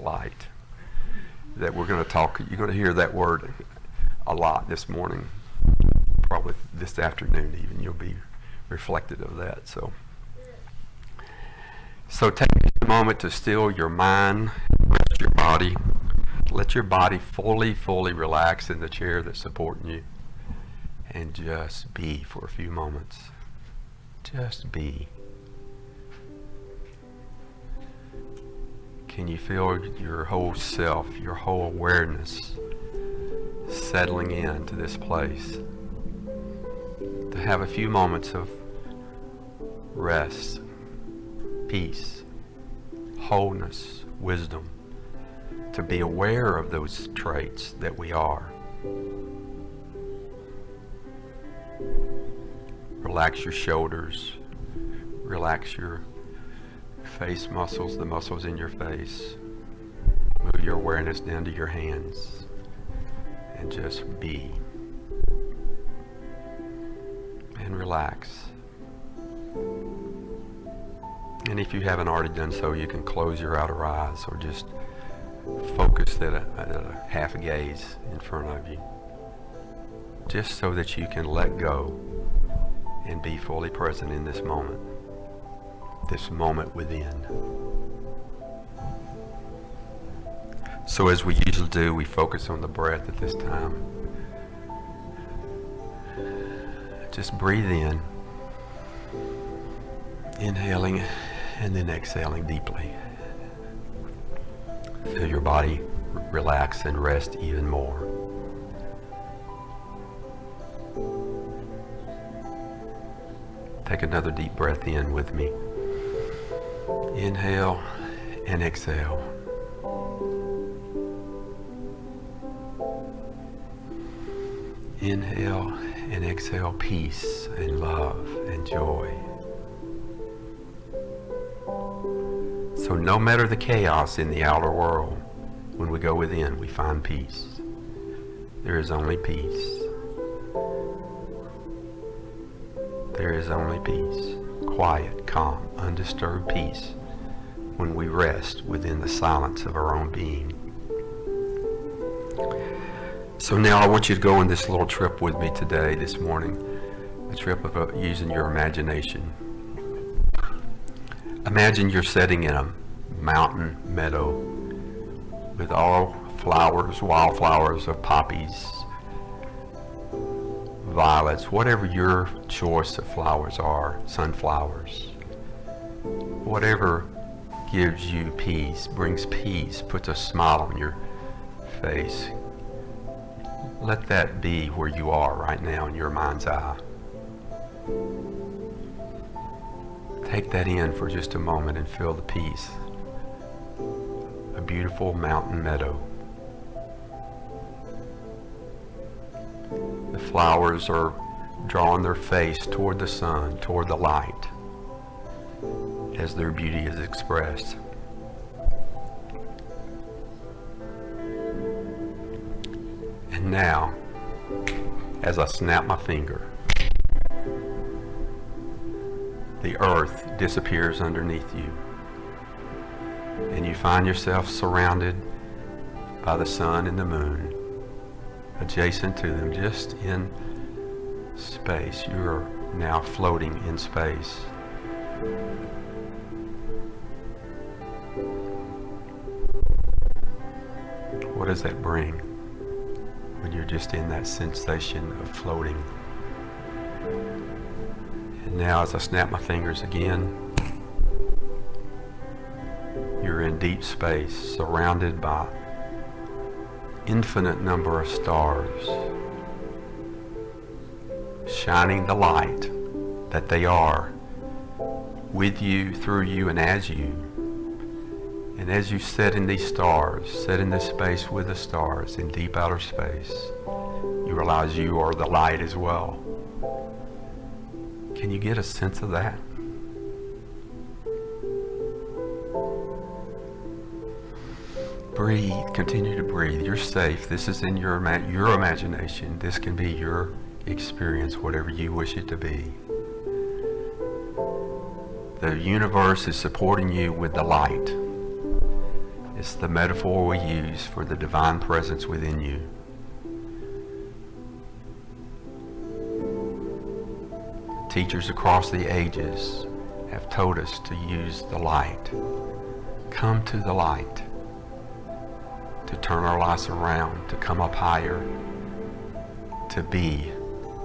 light that we're going to talk. You're going to hear that word a lot this morning, probably this afternoon even. You'll be reflected of that. So take a moment to still your mind, rest your body. Let your body fully relax in the chair that's supporting you, and just be for a few moments. Just be. Can you feel your whole self, your whole awareness settling into this place? To have a few moments of rest, peace, wholeness, wisdom. To be aware of those traits that we are. Relax your shoulders. Relax your face muscles, the muscles in your face. Move your awareness down to your hands and just be. And relax. And if you haven't already done so, you can close your outer eyes or just focus at a half gaze in front of you. Just so that you can let go and be fully present in this moment within. So as we usually do, we focus on the breath at this time. Just breathe in, inhaling and then exhaling deeply. Feel your body relax and rest even more. Take another deep breath in with me. Inhale and exhale. Inhale and exhale peace and love and joy. So no matter the chaos in the outer world, when we go within, we find peace. There is only peace. There is only peace. Quiet, calm, undisturbed peace when we rest within the silence of our own being. So now I want you to go on this little trip with me today, this morning, a trip of using your imagination. Imagine you're sitting in a mountain meadow with all flowers, wildflowers of poppies, violets, whatever your choice of flowers are, sunflowers. Whatever gives you peace, brings peace, puts a smile on your face. Let that be where you are right now in your mind's eye. Take that in for just a moment and feel the peace. A beautiful mountain meadow. The flowers are drawing their face toward the sun, toward the light, as their beauty is expressed. And now, as I snap my finger, the earth disappears underneath you, and you find yourself surrounded by the sun and the moon, adjacent to them, just in space. You're now floating in space. What does that bring when you're just in that sensation of floating? And now as I snap my fingers again, you're in deep space, surrounded by infinite number of stars, shining the light that they are with you, through you, and as you. And as you sit in these stars, sit in this space with the stars in deep outer space, you realize you are the light as well. Can you get a sense of that? Breathe, continue to breathe. You're safe. This is in your imagination. This can be your experience, whatever you wish it to be. The universe is supporting you with the light. It's the metaphor we use for the divine presence within you. Teachers across the ages have told us to use the light. Come to the light. To turn our lives around, to come up higher, to be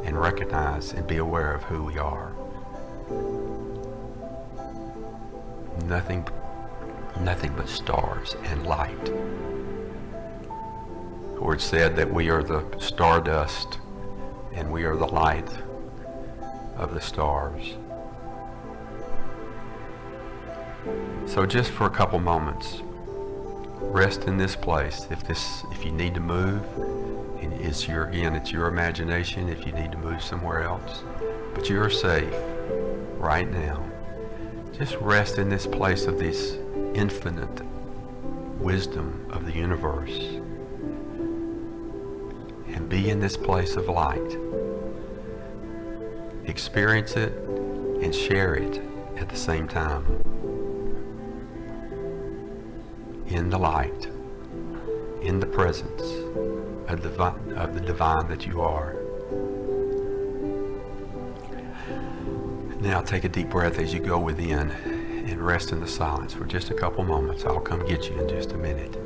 and recognize and be aware of who we are. Nothing but stars and light. The Lord said that we are the stardust and we are the light of the stars. So just for a couple moments, rest in this place. If you need to move, and it's your imagination. If you need to move somewhere else, but you're safe right now. Just rest in this place of this infinite wisdom of the universe, and be in this place of light. Experience it and share it at the same time. In the light, in the presence of the divine that you are. Now take a deep breath as you go within and rest in the silence for just a couple moments. I'll come get you in just a minute.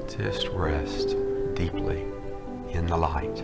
Just rest deeply in the light.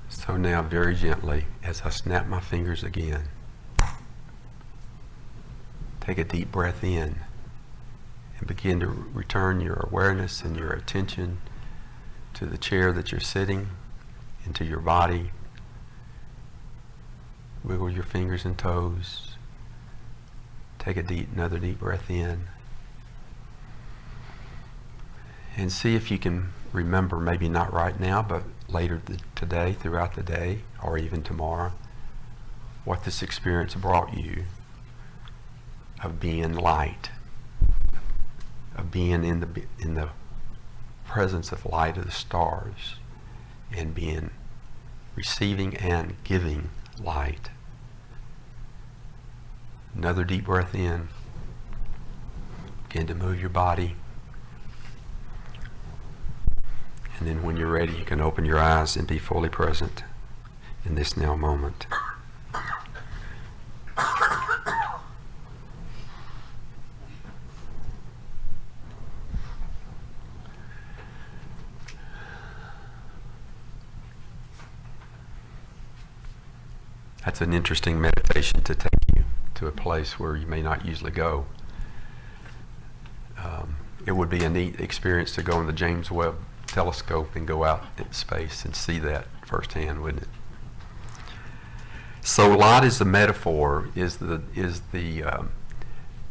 So now very gently, as I snap my fingers again, take a deep breath in and begin to return your awareness and your attention to the chair that you're sitting, into your body. Wiggle your fingers and toes. Take another deep breath in. And see if you can remember, maybe not right now, but later today, throughout the day, or even tomorrow, what this experience brought you of being light, of being in the presence of light of the stars, and being receiving and giving light. Another deep breath in. Begin to move your body. And then when you're ready, you can open your eyes and be fully present in this now moment. That's an interesting meditation to take you to a place where you may not usually go. it would be a neat experience to go in the James Webb telescope and go out in space and see that firsthand, wouldn't it? So light is the metaphor, is the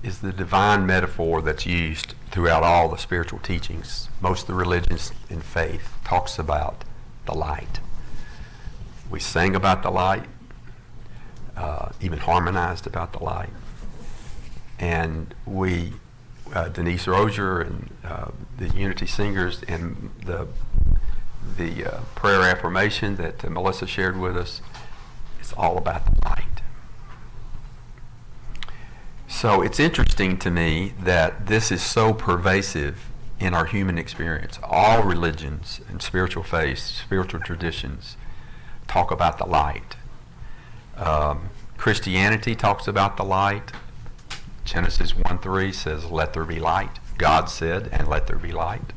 divine metaphor that's used throughout all the spiritual teachings. Most of the religions and faith talks about the light. We sang about the light, even harmonized about the light. And we, Denise Rozier and the Unity Singers and the prayer affirmation that Melissa shared with us, it's all about the light. So it's interesting to me that this is so pervasive in our human experience. All religions and spiritual faiths, spiritual traditions talk about the light. Christianity talks about the light. Genesis 1:3 says, "Let there be light." God said, "And let there be light."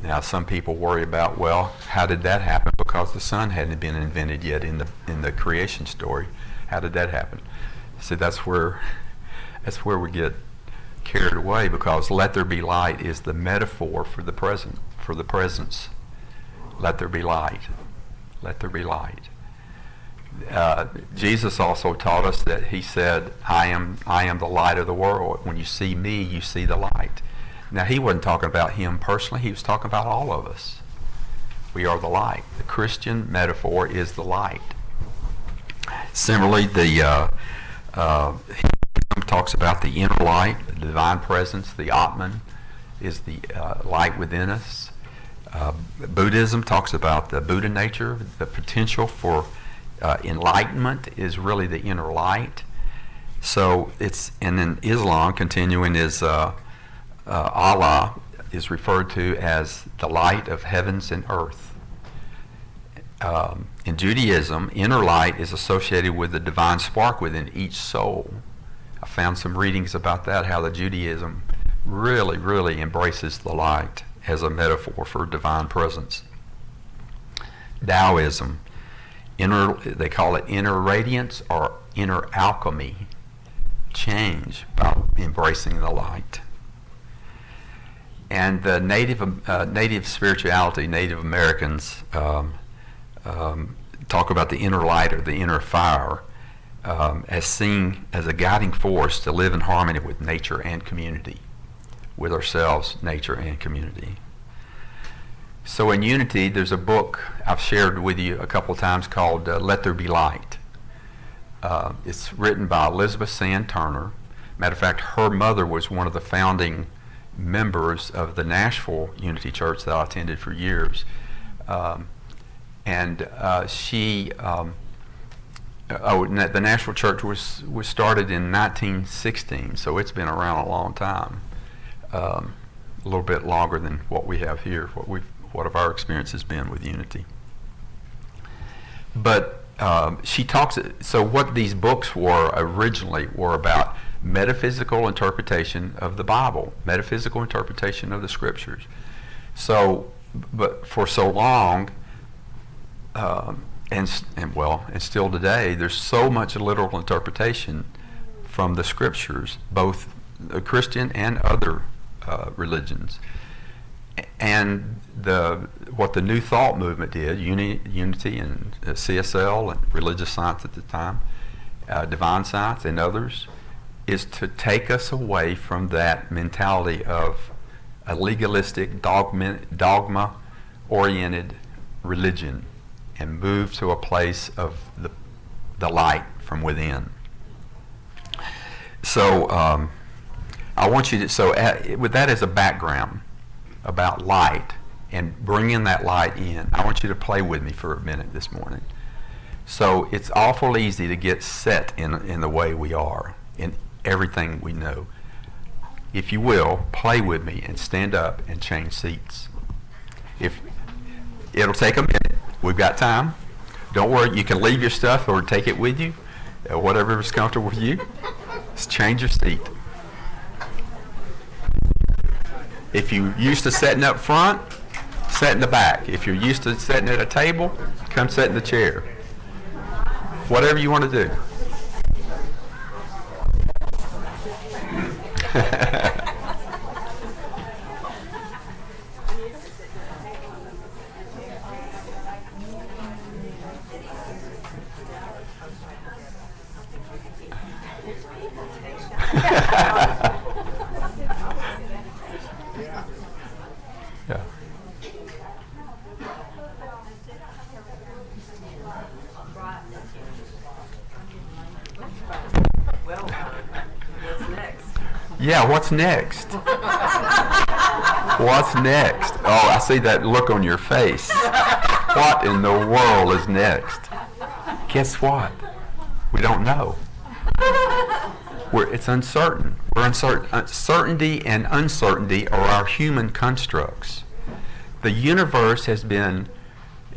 Now, some people worry about, well, how did that happen? Because the sun hadn't been invented yet in the creation story. How did that happen? So that's where we get carried away, because "let there be light" is the metaphor for the present, for the presence. Let there be light. Let there be light. Jesus also taught us that he said, I am the light of the world. When you see me, you see the light. Now, he wasn't talking about him personally. He was talking about all of us. We are the light. The Christian metaphor is the light. Similarly, the talks about the inner light, the divine presence, the Atman is the light within us. Buddhism talks about the Buddha nature, the potential for enlightenment is really the inner light. So and then Islam, continuing, is Allah is referred to as the light of heavens and earth. In Judaism, inner light is associated with the divine spark within each soul. I found some readings about that, how the Judaism really, really embraces the light as a metaphor for divine presence. Taoism, they call it inner radiance or inner alchemy, change by embracing the light. And the native spirituality, Native Americans talk about the inner light or the inner fire as seen as a guiding force to live in harmony with nature and community, with ourselves, nature, and community. So in Unity, there's a book I've shared with you a couple of times called Let There Be Light. It's written by Elizabeth Sand Turner. Matter of fact, her mother was one of the founding members of the Nashville Unity Church that I attended for years. The Nashville Church was started in 1916, so it's been around a long time, a little bit longer than what we have here, what of our experience has been with Unity. But she talks, so what these books were originally were about metaphysical interpretation of the Bible, metaphysical interpretation of the Scriptures. So, but for so long, and still today, there's so much literal interpretation from the Scriptures, both Christian and other religions. And what the New Thought movement did, Unity and CSL and religious science at the time, divine science and others, is to take us away from that mentality of a legalistic, dogma-oriented religion and move to a place of the light from within. So I want you to, with that as a background about light and bringing that light in, I want you to play with me for a minute this morning. So it's awful easy to get set in the way we are, in everything we know. If you will, play with me and stand up and change seats. It'll take a minute. We've got time. Don't worry, you can leave your stuff or take it with you, whatever is comfortable with you. Just change your seat. If you're used to sitting up front, sit in the back. If you're used to sitting at a table, come sit in the chair. Whatever you want to do. Yeah. Well, what's next? Yeah, what's next? What's next? Oh, I see that look on your face. What in the world is next? Guess what? We don't know. It's uncertain. We're uncertain. Certainty and uncertainty are our human constructs. The universe has been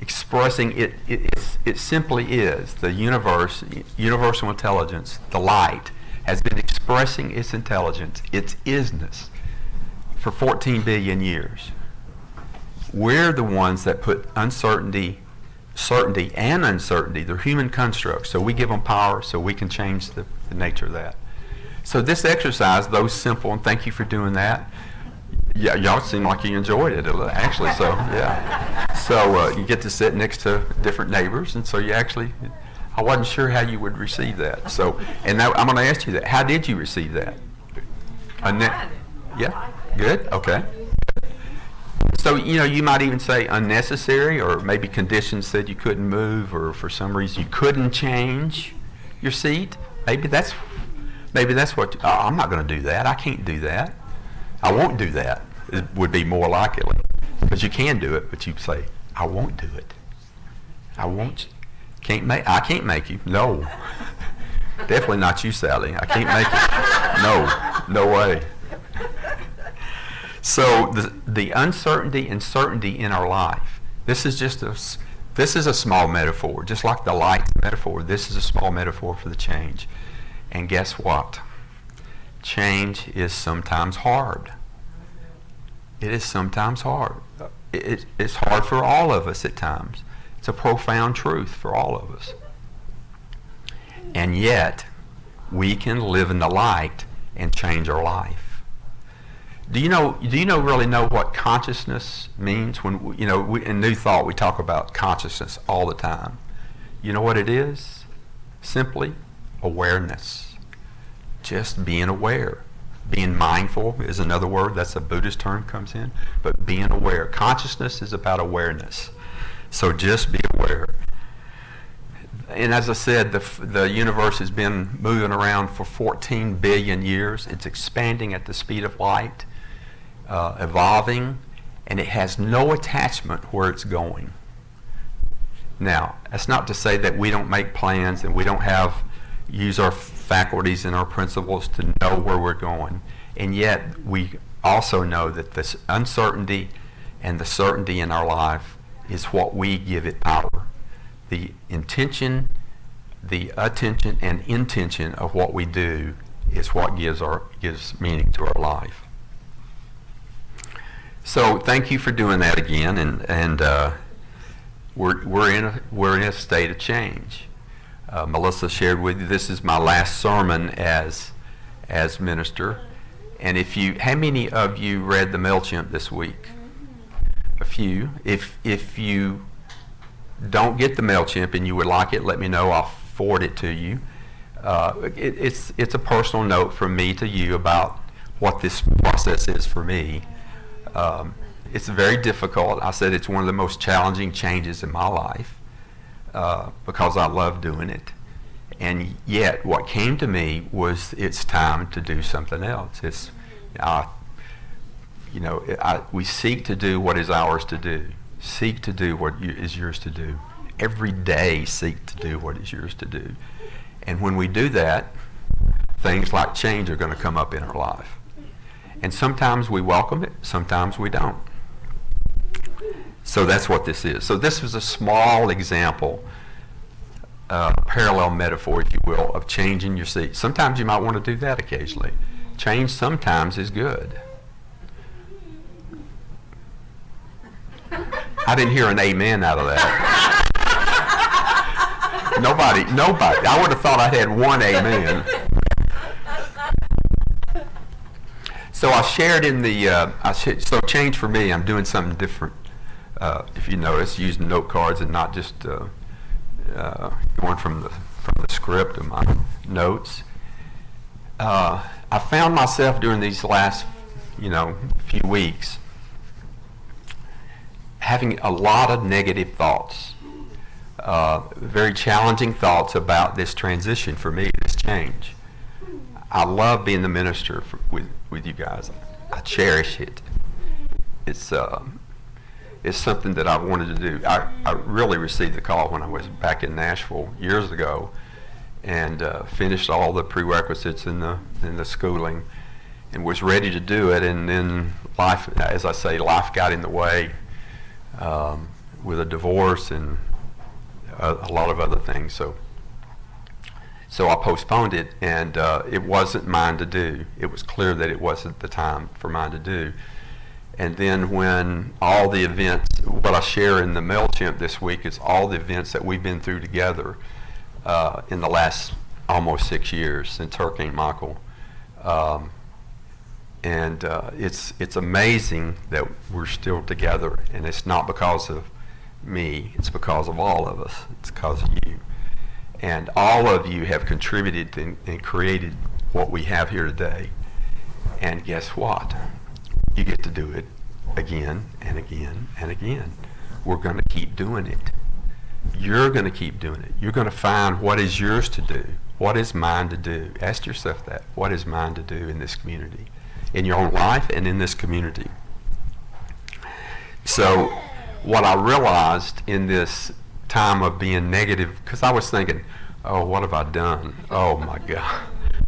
expressing it simply is. The universe, universal intelligence, the light, has been expressing its intelligence, its isness, for 14 billion years. We're the ones that put uncertainty, certainty, and uncertainty, they're human constructs, so we give them power so we can change the nature of that. So this exercise, though simple, and thank you for doing that. Yeah, y'all seem like you enjoyed it, actually, so yeah. So you get to sit next to different neighbors, and so you actually, I wasn't sure how you would receive that. So, and now I'm going to ask you that. How did you receive that? Yeah? Good? Okay. So, you might even say unnecessary, or maybe conditions said you couldn't move, or for some reason you couldn't change your seat. Maybe that's what, I'm not going to do that. I can't do that. I won't do that. It would be more likely. Because you can do it, but you say, I won't do it. I won't. I can't make you. No. Definitely not you, Sally. I can't make you. No way. So the uncertainty and certainty in our life, this is a small metaphor. Just like the light metaphor, this is a small metaphor for the change. And guess what? Change is sometimes hard. It is sometimes hard. It's hard for all of us at times. It's a profound truth for all of us. And yet, we can live in the light and change our life. Do you really know what consciousness means? When in New Thought we talk about consciousness all the time. You know what it is? Simply awareness. Just being aware. Being mindful is another word. That's a Buddhist term comes in. But being aware. Consciousness is about awareness. So just be aware. And as I said, the universe has been moving around for 14 billion years. It's expanding at the speed of light, evolving, and it has no attachment where it's going. Now, that's not to say that we don't make plans and we don't use our faculties and our principles to know where we're going. And yet, we also know that this uncertainty and the certainty in our life is what we give it power. The intention, the attention, and intention of what we do is what gives meaning to our life. So thank you for doing that again, and we're in a state of change. Melissa shared with you this is my last sermon as minister, and how many of you read the MailChimp this week? A few. If you don't get the MailChimp and you would like it, let me know. I'll forward it to you. It's a personal note from me to you about what this process is for me. It's very difficult. I said it's one of the most challenging changes in my life because I love doing it. And yet what came to me was it's time to do something else. We seek to do what is ours to do. Seek to do what is yours to do. Every day seek to do what is yours to do. And when we do that, things like change are going to come up in our life. And sometimes we welcome it, sometimes we don't. So that's what this is. So this was a small example, parallel metaphor, if you will, of changing your seat. Sometimes you might want to do that occasionally. Change sometimes is good. I didn't hear an amen out of that. Nobody. I would have thought I had one amen. So I shared in so change for me, I'm doing something different. If you notice, using note cards and not just going from the script of my notes. I found myself during these last, few weeks having a lot of negative thoughts, very challenging thoughts about this transition for me, this change. I love being the minister with you guys. I cherish it. It's something that I've wanted to do. I really received the call when I was back in Nashville years ago, and finished all the prerequisites in the schooling, and was ready to do it. And then life, as I say, life got in the way with a divorce and a lot of other things. So I postponed it, and it wasn't mine to do. It was clear that it wasn't the time for mine to do. And then when all the events, what I share in the MailChimp this week is all the events that we've been through together in the last almost 6 years since Hurricane Michael. And it's amazing that we're still together, and it's not because of me, it's because of all of us. It's because of you. And all of you have contributed and created what we have here today. And guess what? You get to do it again and again and again. We're going to keep doing it. You're going to keep doing it. You're going to find what is yours to do. What is mine to do? Ask yourself that. What is mine to do in this community? In your own life and in this community. So what I realized in this time of being negative, because I was thinking, oh, what have I done? Oh my God,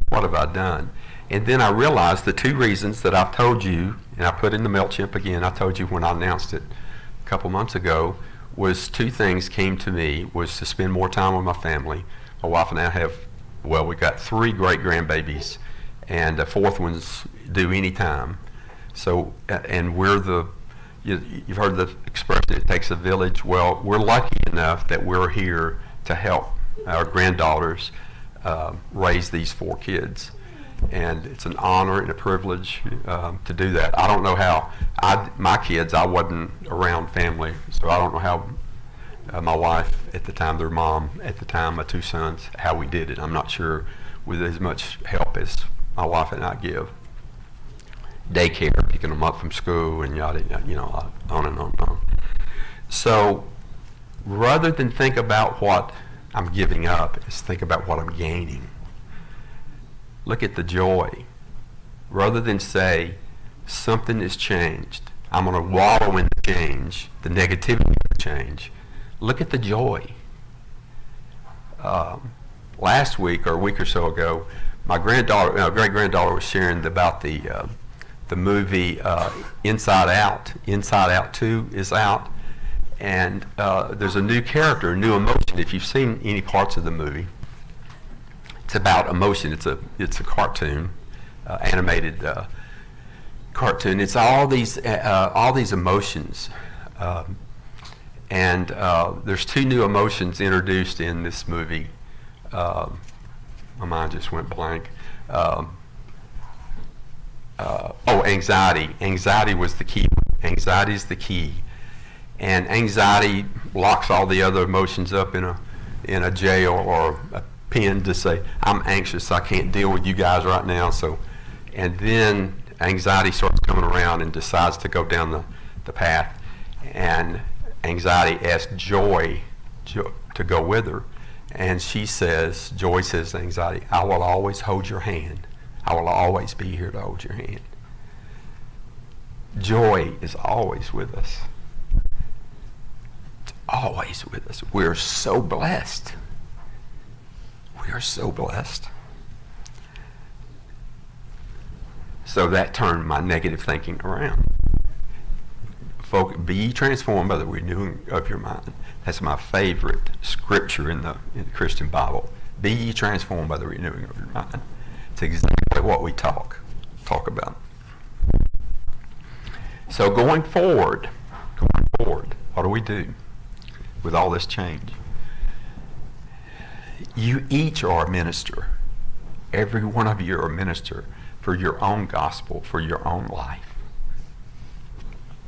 what have I done? And then I realized the two reasons that I've told you, and I put in the MailChimp again, I told you when I announced it a couple months ago, was two things came to me, was to spend more time with my family. My wife and I have, well, we got 3 great grandbabies, and the 4th one's due any time. So, and you've heard the expression, it takes a village. Well, we're lucky enough that we're here to help our granddaughters raise these 4 kids. And it's an honor and a privilege to do that. I don't know how, my kids, I wasn't around family, so I don't know how my wife at the time, their mom at the time, my 2 sons, how we did it. I'm not sure with as much help as my wife and I give. Daycare, picking them up from school and yada, on and on and on. So rather than think about what I'm giving up, is think about what I'm gaining. Look at the joy. Rather than say, something has changed, I'm going to wallow in the change, the negativity of the change. Look at the joy. Last week or a week or so ago, my great-granddaughter was sharing about the movie Inside Out. Inside Out 2 is out. And there's a new character, a new emotion. If you've seen any parts of the movie, it's about emotion. It's a cartoon, animated cartoon. It's all these emotions, and there's 2 new emotions introduced in this movie. My mind just went blank. Anxiety. Anxiety was the key. Anxiety is the key, and anxiety locks all the other emotions up in a jail or a pen to say, I'm anxious, I can't deal with you guys right now. So, and then anxiety starts coming around and decides to go down the path, and anxiety asks joy to go with her, and joy says to anxiety, I will always hold your hand. I will always be here to hold your hand. Joy is always with us. It's always with us. We're so blessed. We are so blessed. So that turned my negative thinking around. Be ye transformed by the renewing of your mind. That's my favorite scripture in the Christian Bible. Be ye transformed by the renewing of your mind. It's exactly what we talk about. So going forward, what do we do with all this change? You each are a minister. Every one of you are a minister for your own gospel, for your own life.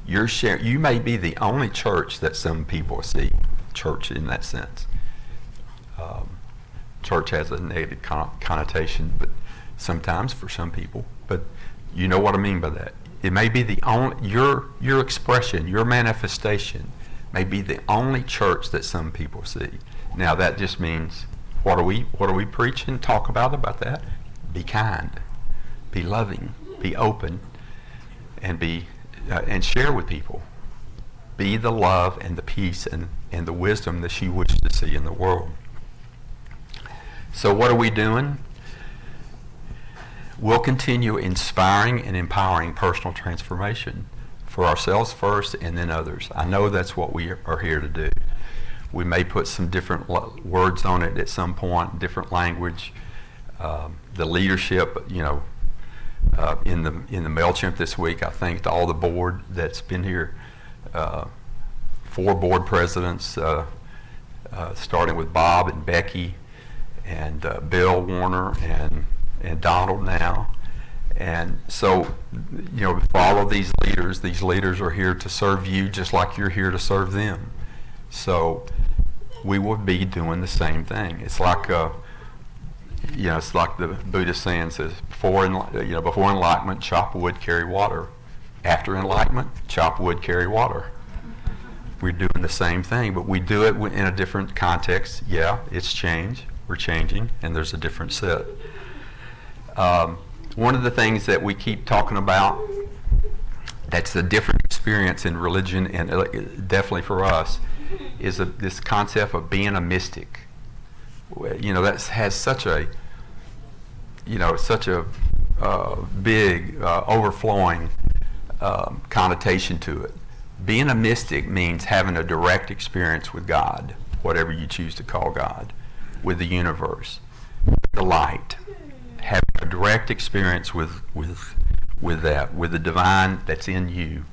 You may be the only church that some people see, church in that sense. Church has a negative connotation, but sometimes for some people. But you know what I mean by that. It may be the only, your expression, your manifestation may be the only church that some people see. Now that just means, what are we preaching? Talk about that. Be kind, be loving, be open, and and share with people. Be the love and the peace and the wisdom that she wishes to see in the world. So what are we doing? We'll continue inspiring and empowering personal transformation for ourselves first and then others. I know that's what we are here to do. We may put some different words on it at some point, different language. The leadership, in the MailChimp this week, I thanked all the board that's been here. 4 board presidents, starting with Bob and Becky and Bill Warner and Donald now. And so, for all of these leaders are here to serve you just like you're here to serve them. So we will be doing the same thing. It's like, it's like the Buddhist saying says, before enlightenment, chop wood, carry water. After enlightenment, chop wood, carry water. We're doing the same thing, but we do it in a different context. Yeah, it's change. We're changing, and there's a different set. One of the things that we keep talking about that's a different experience in religion, and definitely for us, is this concept of being a mystic. That has such a big overflowing connotation to it. Being a mystic means having a direct experience with God, whatever you choose to call God, with the universe, with the light. Having a direct experience with that, with the divine that's in you.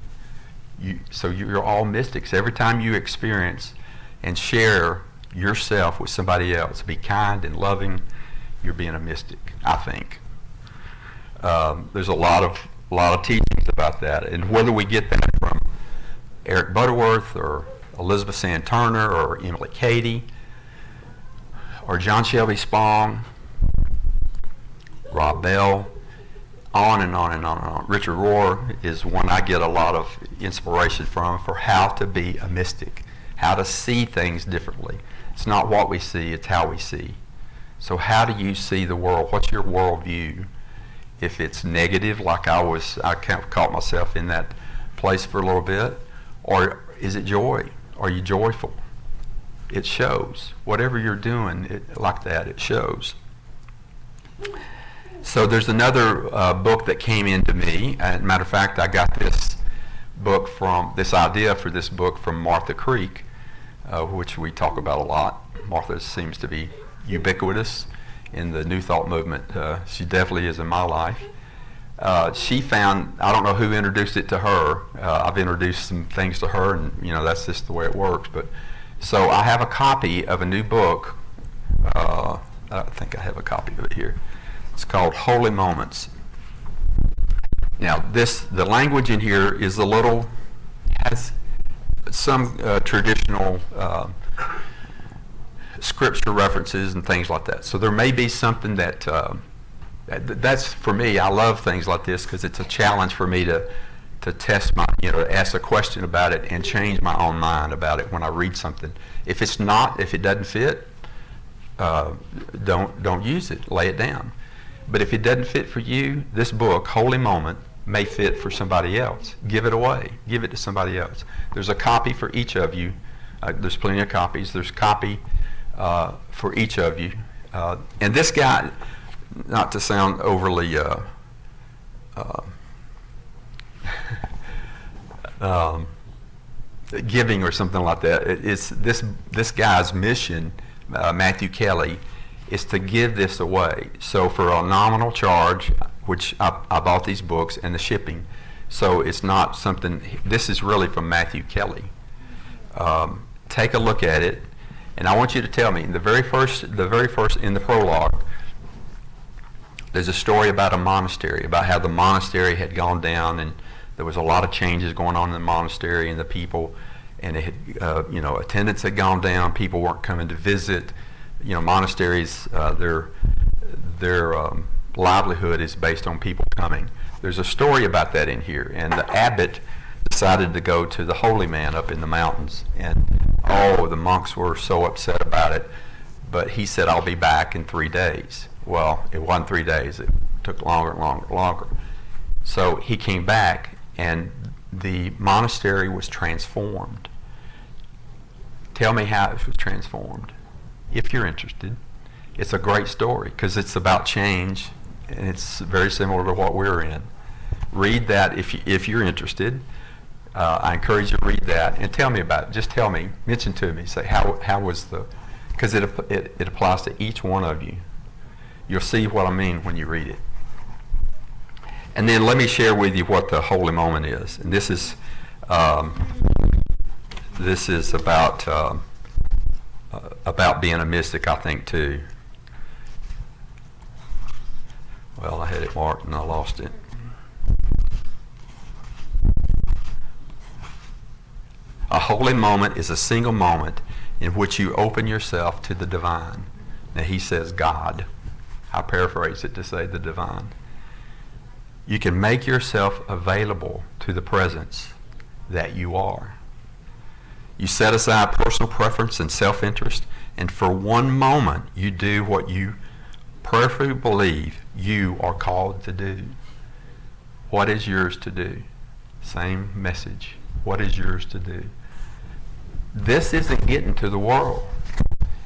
So you're all mystics. Every time you experience and share yourself with somebody else, be kind and loving, you're being a mystic, I think. There's a lot of teachings about that, and whether we get that from Eric Butterworth or Elizabeth Sand Turner or Emily Cady or John Shelby Spong, Rob Bell, on and on and on and on. Richard Rohr is one I get a lot of inspiration from for how to be a mystic, how to see things differently. It's not what we see, it's how we see. So how do you see the world? What's your worldview? If it's negative, like I caught myself in that place for a little bit, or is it joy? Are you joyful? It shows. Whatever you're doing like that, it shows. So there's another book that came into me. Matter of fact, I got this idea for this book from Martha Creek, which we talk about a lot. Martha seems to be ubiquitous in the New Thought movement. She definitely is in my life. She found, I don't know who introduced it to her. I've introduced some things to her, and that's just the way it works. But so I have a copy of a new book. I think I have a copy of it here. It's called Holy Moments. Now the language in here is has some traditional scripture references and things like that. So there may be something that's for me. I love things like this because it's a challenge for me to test to ask a question about it and change my own mind about it when I read something. If it doesn't fit, don't use it. Lay it down. But if it doesn't fit for you, this book, Holy Moment, may fit for somebody else. Give it away. Give it to somebody else. There's a copy for each of you. There's plenty of copies. There's a copy for each of you. And this guy, not to sound overly giving or something like that, it's this guy's mission, Matthew Kelly, is to give this away. So for a nominal charge, which I bought these books and the shipping, so it's not something. This is really from Matthew Kelly. Take a look at it, and I want you to tell me. The very first in the prologue, there's a story about a monastery, about how the monastery had gone down, and there was a lot of changes going on in the monastery and the people, and it had, attendance had gone down. People weren't coming to visit. Monasteries, they're livelihood is based on people coming. There's a story about that in here, and the abbot decided to go to the holy man up in the mountains, and the monks were so upset about it, but he said, I'll be back in 3 days. Well, it wasn't 3 days. It took longer and longer and longer. So he came back, and the monastery was transformed. Tell me how it was transformed, if you're interested. It's a great story because it's about change, and it's very similar to what we're in. Read that if you're interested. I encourage you to read that and tell me about it. Just tell me, mention to me, say how was the, because it applies to each one of you. You'll see what I mean when you read it. And then let me share with you what the holy moment is. And this is about being a mystic, I think, too. Well, I had it marked and I lost it. A holy moment is a single moment in which you open yourself to the divine. Now he says God. I paraphrase it to say the divine. You can make yourself available to the presence that you are. You set aside personal preference and self-interest, and for one moment you do what you prayerfully believe you are called to do. What is yours to do? Same message. What is yours to do? This isn't getting to the world.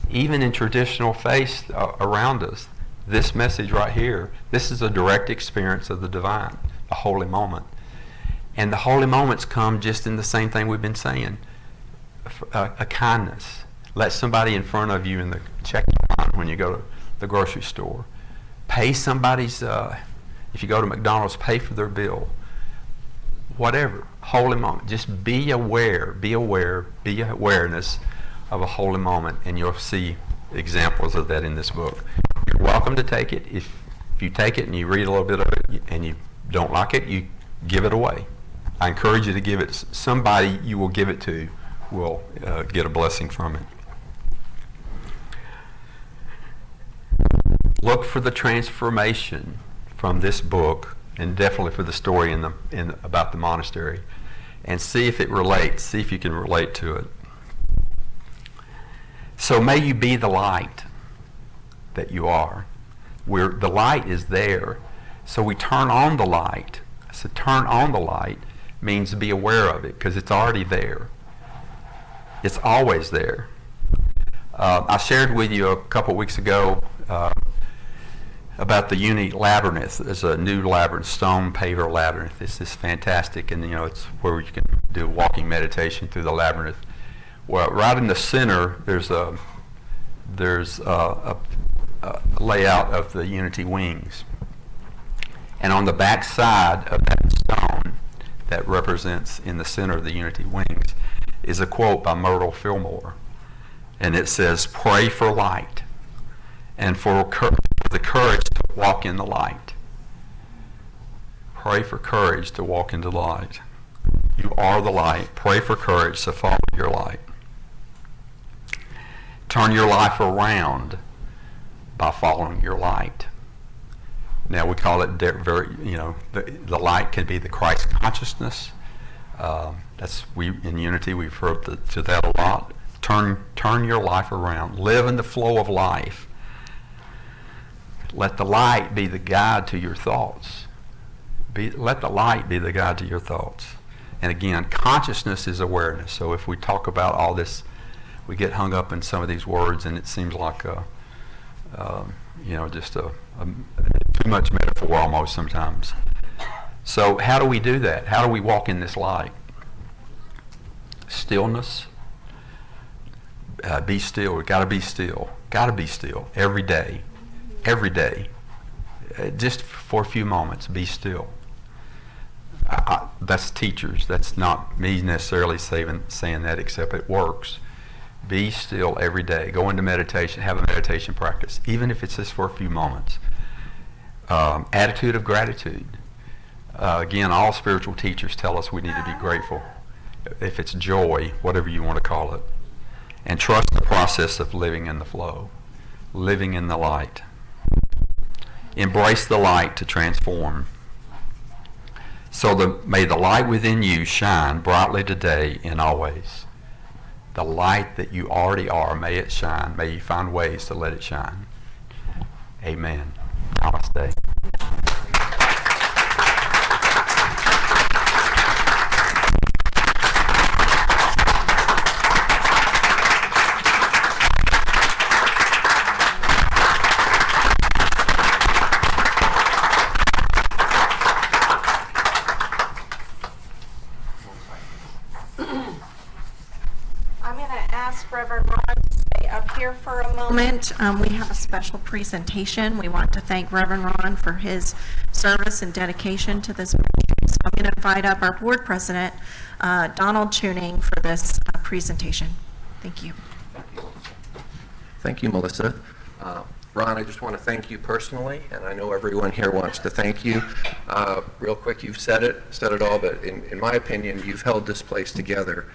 Even in traditional faith around us, this message right here, this is a direct experience of the divine, a holy moment. And the holy moments come just in the same thing we've been saying, a kindness. Let somebody in front of you in the checking line when you go to the grocery store. Pay somebody's, if you go to McDonald's, pay for their bill. Whatever, holy moment. Just be aware, be awareness of a holy moment, and you'll see examples of that in this book. You're welcome to take it. If you take it and you read a little bit of it and you don't like it, you give it away. I encourage you to give it. Somebody you will give it to will get a blessing from it. Look for the transformation from this book, and definitely for the story about the monastery, and see if it relates. See if you can relate to it. So may you be the light that you are. The light is there, so we turn on the light. So turn on the light means be aware of it, because it's already there. It's always there. I shared with you a couple weeks ago about the unique labyrinth. There's a new labyrinth, stone paver labyrinth. This is fantastic, and it's where you can do walking meditation through the labyrinth. Well, right in the center, there's a layout of the Unity wings, and on the back side of that stone that represents in the center of the Unity wings is a quote by Myrtle Fillmore, and it says, "Pray for light, and for the courage to walk in the light." Pray for courage to walk into the light. You are the light. Pray for courage to follow your light. Turn your life around by following your light. Now we call it the light can be the Christ consciousness. In Unity we refer to that a lot. Turn your life around. Live in the flow of life. Let the light be the guide to your thoughts. Let the light be the guide to your thoughts. And again, consciousness is awareness. So if we talk about all this, we get hung up in some of these words, and it seems like just too much metaphor almost sometimes. So how do we do that? How do we walk in this light? Stillness. Be still. We've got to be still. Got to be still every day. Every day. Just for a few moments, be still. That's teachers. That's not me necessarily saying that, except it works. Be still every day. Go into meditation. Have a meditation practice, even if it's just for a few moments. Attitude of gratitude. Again, all spiritual teachers tell us we need to be grateful. If it's joy, whatever you want to call it. And trust the process of living in the flow. Living in the light. Embrace the light to transform. So may the light within you shine brightly today and always. The light that you already are, may it shine. May you find ways to let it shine. Amen. Namaste. Reverend Ron to stay up here for a moment. We have a special presentation. We want to thank Reverend Ron for his service and dedication to this ministry. So I'm going to invite up our board president, Donald Tuning, for this presentation. Thank you. Thank you, Melissa. Ron, I just want to thank you personally, and I know everyone here wants to thank you. Real quick, you've said it all, but in my opinion, you've held this place together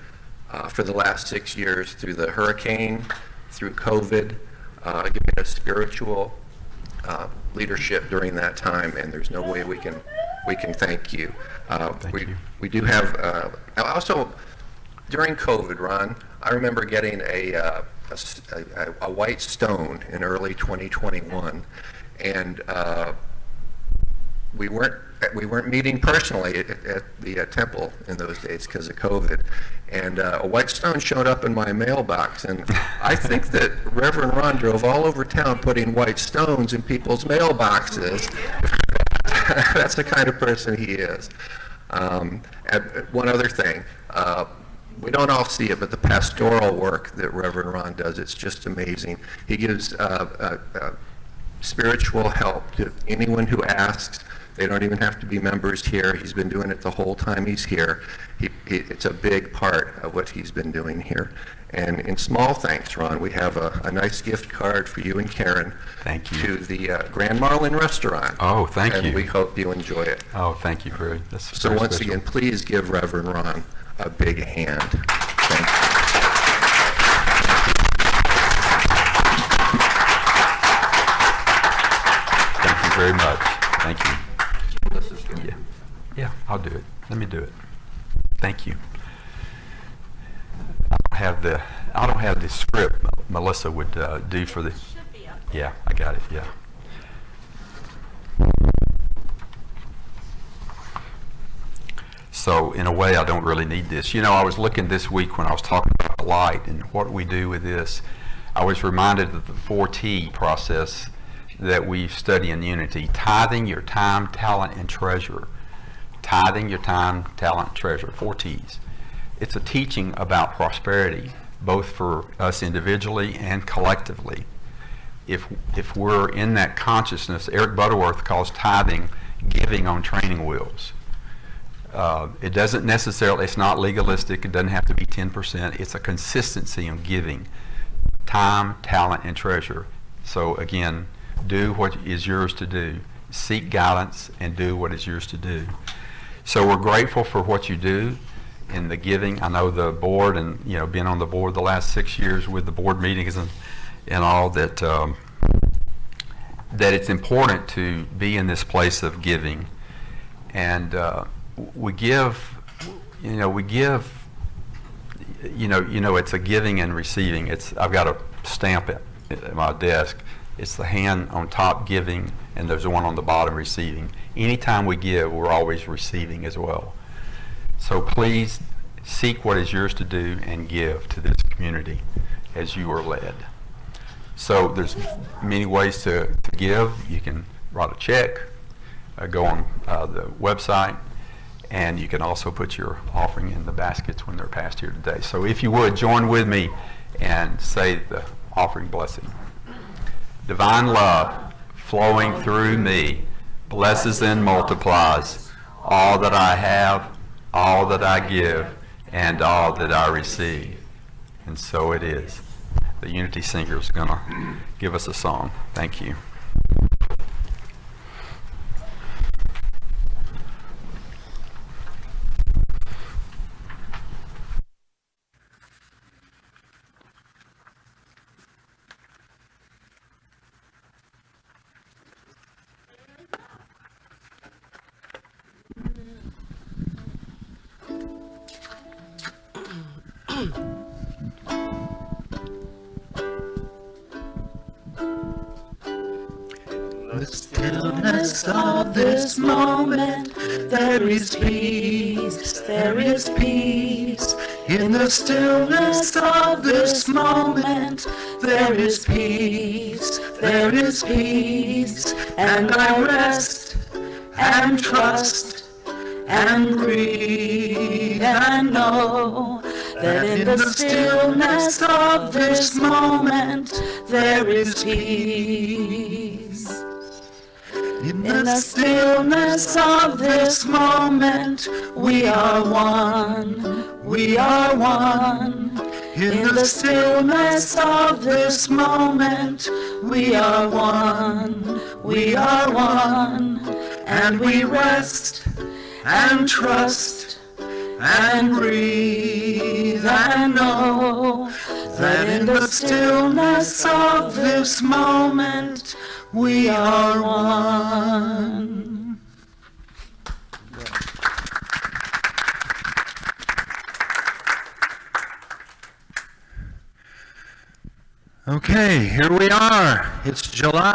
for the last 6 years through the hurricane, through COVID, giving us spiritual leadership during that time, and there's no way we can thank you. Thank you. We do have also during COVID, Ron, I remember getting a white stone in early 2021, and we weren't meeting personally at the temple in those days because of COVID, and a white stone showed up in my mailbox, and I think that Reverend Ron drove all over town putting white stones in people's mailboxes. That's the kind of person he is. And one other thing, we don't all see it, but the pastoral work that Reverend Ron does, it's just amazing. He gives spiritual help to anyone who asks. They don't even have to be members here. He's been doing it the whole time he's here. It's a big part of what he's been doing here. And in small thanks, Ron, we have a nice gift card for you and Karen. Thank you. To the Grand Marlin Restaurant. Oh, thank you. And we hope you enjoy it. Oh, thank you. That's so very once special. again, please give Reverend Ron a big hand. Thank you. Thank you very much. Thank you. Yeah, I'll do it. Let me do it. Thank you. I don't have the script Melissa would do for the. Yeah, I got it. Yeah. So in a way, I don't really need this. You know, I was looking this week when I was talking about the light and what we do with this. I was reminded of the 4T process that we study in Unity: tithing your time, talent, and treasure. Tithing your time, talent, and treasure. 4 T's. It's a teaching about prosperity, both for us individually and collectively. If we're in that consciousness, Eric Butterworth calls tithing giving on training wheels. It doesn't necessarily, it's not legalistic, it doesn't have to be 10%, it's a consistency in giving. Time, talent, and treasure. So again, do what is yours to do. Seek guidance and do what is yours to do. So we're grateful for what you do in the giving. I know the board, and been on the board the last 6 years with the board meetings and all that, that it's important to be in this place of giving. And we give, it's a giving and receiving. I've got a stamp at my desk. It's the hand on top giving, and there's one on the bottom receiving. Anytime we give, we're always receiving as well. So please seek what is yours to do and give to this community as you are led. So there's many ways to give. You can write a check, go on the website, and you can also put your offering in the baskets when they're passed here today. So if you would, join with me and say the offering blessing. Divine love flowing through me blesses and multiplies all that I have, all that I give, and all that I receive. And so it is. The Unity Singer is going to give us a song. Thank you. The stillness of this moment, there is peace, there is peace. In the stillness of this moment, there is peace, there is peace. And I rest and trust and breathe and know that in the stillness of this moment, there is peace. In the stillness of this moment, we are one, we are one. In the stillness of this moment, we are one, we are one. And we rest and trust and breathe and know that in the stillness of this moment, we are one. Okay, here we are. It's July.